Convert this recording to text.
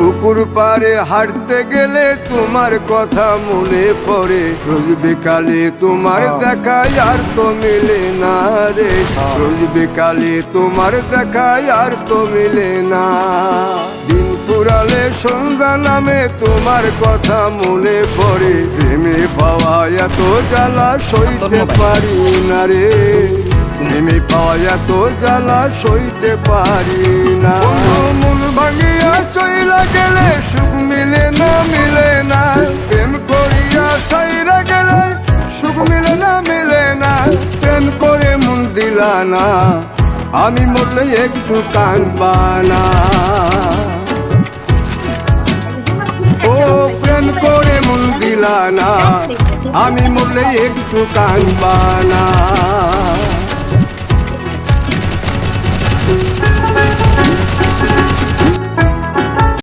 পুকুর পাড়ে হাঁটতে গেলে তোমার কথা মনে পড়ে, রোজ বিকালে তোমার দেখা আর তো মিলে না রে, রোজ বিকালে তোমার দেখা আর তো মিলে না। দিন ফুরালে সন্ধ্যা নামে তোমার কথা মনে পড়ে, প্রেমে পাওয়া এত জ্বালা সইতে পারি না রে, প্রেমে পাওয়া এত জ্বালা সইতে পারি না। মন ভাঙিয়া চইলা গেলে সুখ মিলে না, মিলে না, প্রেম করিয়া ছাইরা গেলে সুখ মিলে না, মিলে না, প্রেম করে মন দিলা না, আমি মরলে একটু কাঁদবা না। ও প্রেম করে মন দিলা না, আমি মরলে একটু কাঁদবা না।